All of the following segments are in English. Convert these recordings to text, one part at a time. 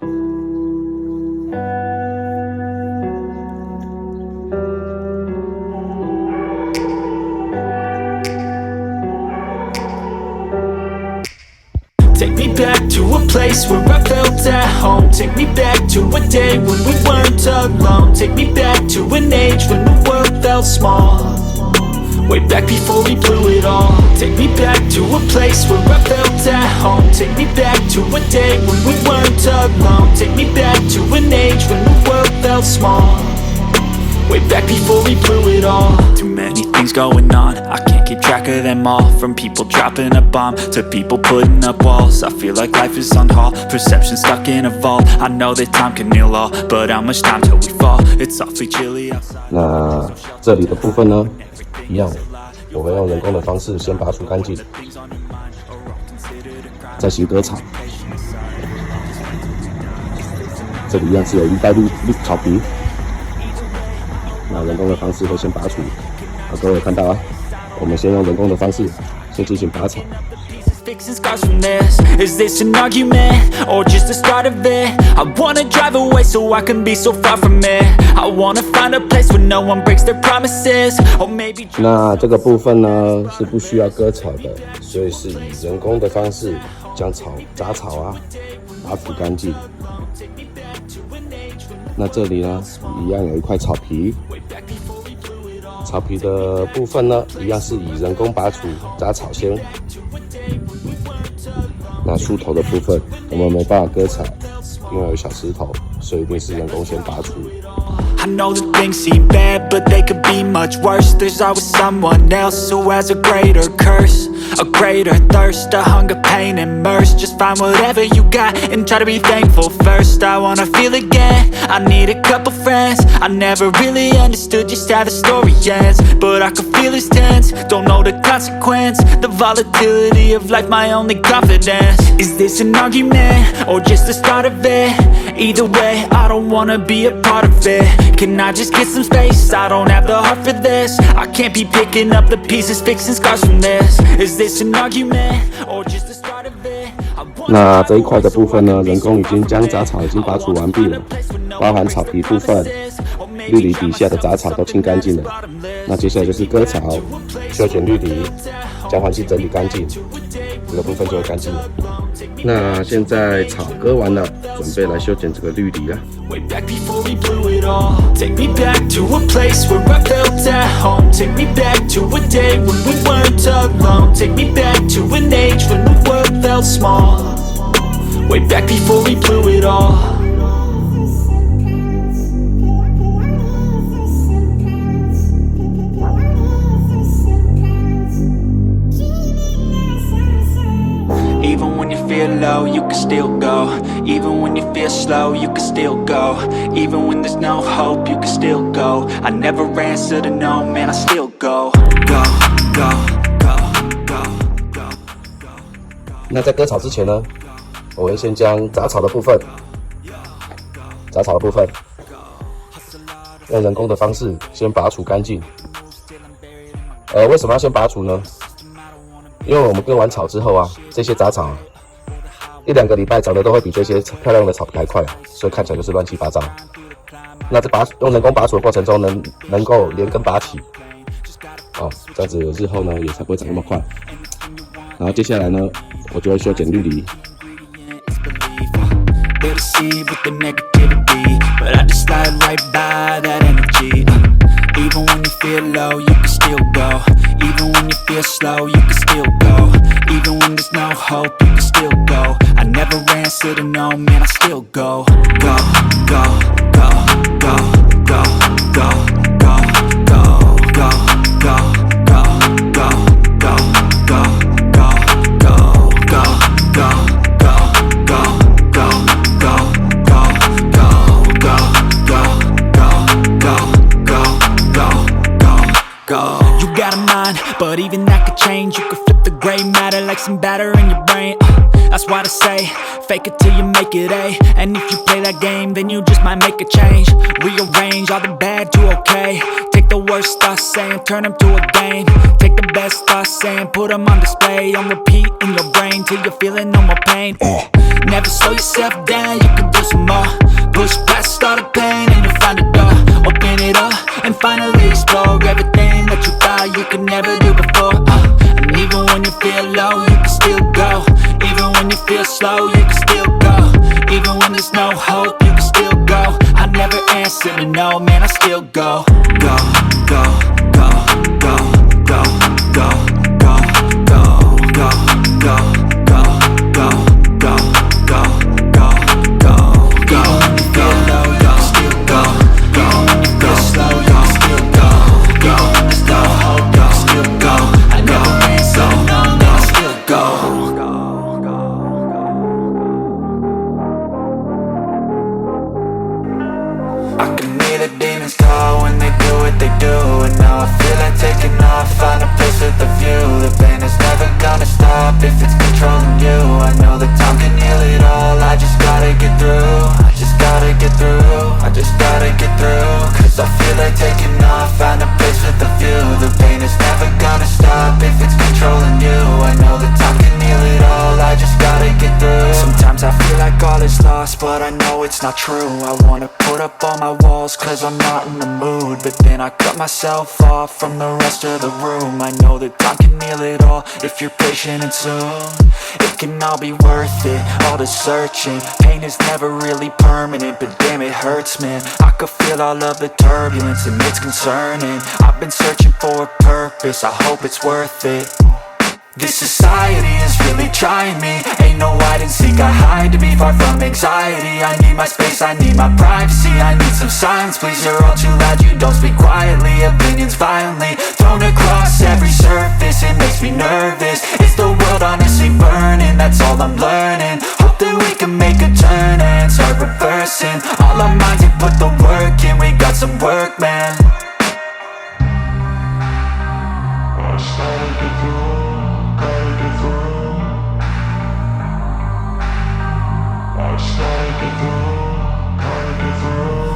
Take me back to a place where I felt at home. Take me back to a day when we weren't alone. Take me back to an age when the world felt small. Way back before we blew it all. Take me back to a place where I felt at home. Take me back to a day when we weren't alone. Take me back to an age when the world felt small. Way back before we blew it all. Too many things going on, I can't keep track of them all. From people dropping a bomb to people putting up walls. I feel like life is on hold, perception stuck in a vault. I know that time can heal all, but how much time till we fall? It's awfully chilly outside. 那这里的部分呢，一样，我们用人工的方式先拔除干净，再行割草。这里一样是有一袋绿草皮。那人工的方式会先拔除，各位看到啊，我们先用人工的方式先进行拔草。Fixing scars from this. Is this an argument or just the start of it? I wanna drive away so I can be so far from it. I wanna find a place where no one breaks their promises. Or maybe. 那这个部分呢是不需要割草的，所以是以人工的方式将杂草啊拔除干净。那这里呢，一样有一块草皮，草皮的部分呢，一样是以人工拔除杂草先。那树头的部分，我们没办法割草，因为有小石头，所以一定是人工先拔除。I know that things seem bad, but they could be much worse. There's always someone else who has a greater curse, a greater thirst, a hunger, pain, and mercy. Just find whatever you got and try to be thankful first. I wanna feel again, I need a couple friends. I never really understood just how the story ends, but I can feel it's tense, don't know the consequence. The volatility of life, my only confidence. Is this an argument, or just the start of it? Either way, I don't wanna be a part of it. Can I just get some space? I don't have the heart for this. I can't be picking up the pieces, fixing scars from this. Is this an argument, or just the start of it? 那这一块的部分呢，人工已经将杂草已经拔除完毕了，包含草皮部分、绿篱底下的杂草都清干净了。那接下来就是割草、修剪绿篱，将环境整理干净，这个部分就会干净了。那现在草割完了，准备来修剪这个绿篱啊。Way back before we blew it all. Take me back to a place where I felt at home. Take me back to a day when we weren't alone. Take me back to an age when the world felt small. Way back before we blew it all. Even when you feel low, you can still go. Even when you feel slow, you can still go. Even when there's no hope, you can still go. I never answer to no, man, I still go. Go, go, go, go, go, go. 那在割草之前呢，我会先将杂草的部分用人工的方式先拔除干净。为什么要先拔除呢？因为我们割完草之后啊，这些杂草啊，1-2个礼拜长得都会比这些漂亮的草皮还快啊，所以看起来就是乱七八糟。那在用人工拔除的过程中能够连根拔起，这样子日后呢也才不会长那么快。然后接下来呢，我就会修剪绿篱。Even when you feel low, you can still go. Even when you feel slow, you can still go. Even when there's no hope, you can still go. I never answer to no, man, I still go. Go, go, go, go, go, go, go, go, go, go, go, go, go, go, go, go, go. You got a mind, but even that could change. You could flip the gray matter like some batter in your brain. That's why they say fake it till you make it A. And if you play that game, then you just might make a change. Rearrange all the bad to okay. Take the worst thoughts saying, turn them to a game. Take the best thoughts saying, put them on display. On repeat in your brain till you're feeling no more pain. Never slow yourself down, you can do some more. Push past all the pain and you'll find a door. Open it up and finally explore everything that you thought you could never do before. And even when you feel low, you can still go. Even when you feel slow, you can still go. Even when there's no hope, you can still go. I never answer to no, man, I still go. Go, go, go, go, go, go, go, go, go, go, go, go, go, go, go, go, go. Feel low, you can still go. Go, go, slow, you can still go. Go, there's no hope, you can still go. I never answer to no, man, I still go. I can hear the demons call when they do what they do. And now I feel like taking off, find a place with a view. The pain is never gonna stop if it's controlling you. I know that time can heal it all, I just gotta get through. I just gotta get through, I just gotta get through. Cause I feel like taking off, find a place with a view. The pain is never gonna stop if it's controlling you. I know that time can heal it all, I just gotta get through. Sometimes I feel like all is lost, but I know it's not true. I wanna put up all my walls cause I'm not in the mood. But then I cut myself off from the rest of the room. I know that time can heal it all if you're patient and soon. It can all be worth it, all the searching. Pain is never really permanent, but damn it hurts, man. I could feel all of the turbulence and it's concerning. I've been searching for a purpose, I hope it's worth it. This society is really trying me. Ain't no hide and seek, I hide to be far from anxiety. I need my space, I need my privacy. I need some silence, please, you're all too loud. You don't speak quietly, opinions violently thrown across every surface. It makes me nervous, it's the world honestly burning. That's all I'm learning, hope that we can make a turn and start reversing. All our minds have put the work in, we got some work, man.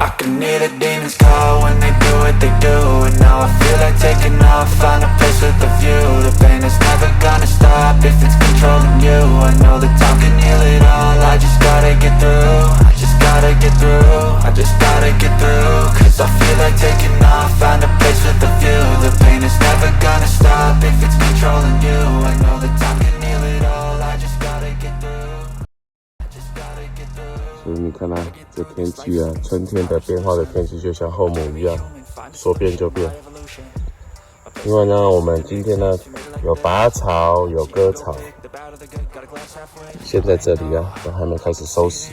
I can hear the demons call when they do what they do. And now I feel like taking off, find a place with a view. The pain is never gonna stop if it's controlling you. I know that time can heal it all, I just gotta get through. I just gotta get through, I just gotta get through. Cause I feel like taking off, find a place with a view. The pain is never gonna stop if it's controlling you. I know that time can heal it all, I just gotta get through. I just gotta get through. 所以你看啊，这天气啊，春天的变化的天气就像后母一样，说变就变。因为呢，我们今天呢有拔草，有割草，现在这里啊都还没开始收拾，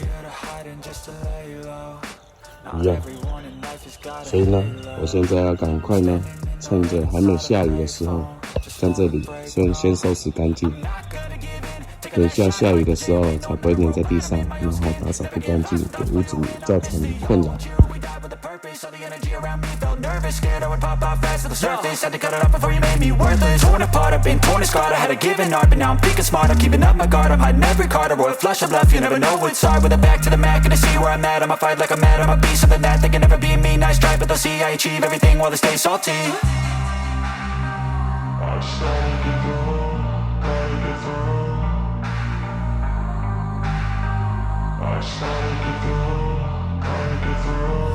一样。所以呢，我现在要赶快呢，趁着还没下雨的时候，将这里先收拾干净。等下下雨的时候才不会粘在地上，然后打扫不干净，给屋主造成困扰。Scared I would pop off fast to the surface. Had to cut it off before you made me worthless. Torn apart, I've been torn and scarred. I had a given art, but now I'm thinking smart. I'm keeping up my guard, I'm hiding every card. A royal flush of bluff, you never know what's hard. With a back to the mat, gonna see where I'm at. I'ma fight like I'm mad, I'ma be something that they can never be me. Nice try, but they'll see I achieve everything while they stay salty.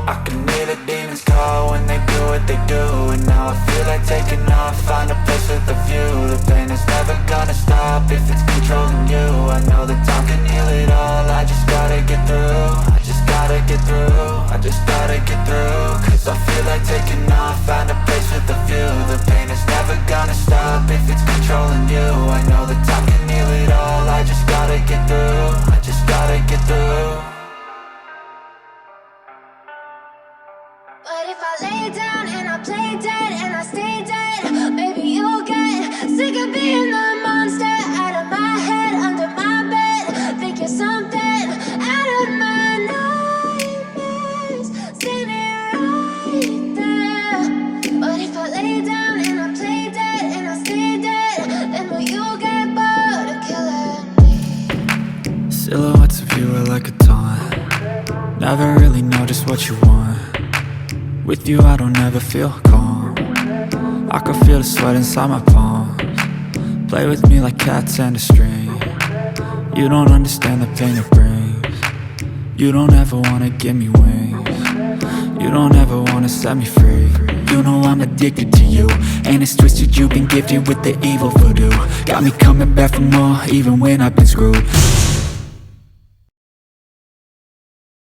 I can hear the demons call when they do what they do. And now I feel like taking off, find a place with a view. The pain is never gonna stop if it's controlling you. I know that time can heal it all, I just gotta get through. I just gotta get through, I just gotta get through. Cause I feel like taking off, find a place with a view. The pain is never gonna stop if it's controlling you. I know that time can heal it all, I just gotta get through. I just gotta get through. But if I lay down and I play dead and I stay dead, maybe you'll get sick of being the monster out of my head, under my bed. Think you're something out of my nightmares, standing right there. But if I lay down and I play dead and I stay dead, then will you get Never really know just what you want. With you I don't ever feel calm. I can feel the sweat inside my palms. Play with me like cats and a string. You don't understand the pain it brings. You don't ever wanna give me wings. You don't ever wanna set me free. You know I'm addicted to you, and it's twisted, you've been gifted with the evil voodoo. Got me coming back for more, even when I've been screwed.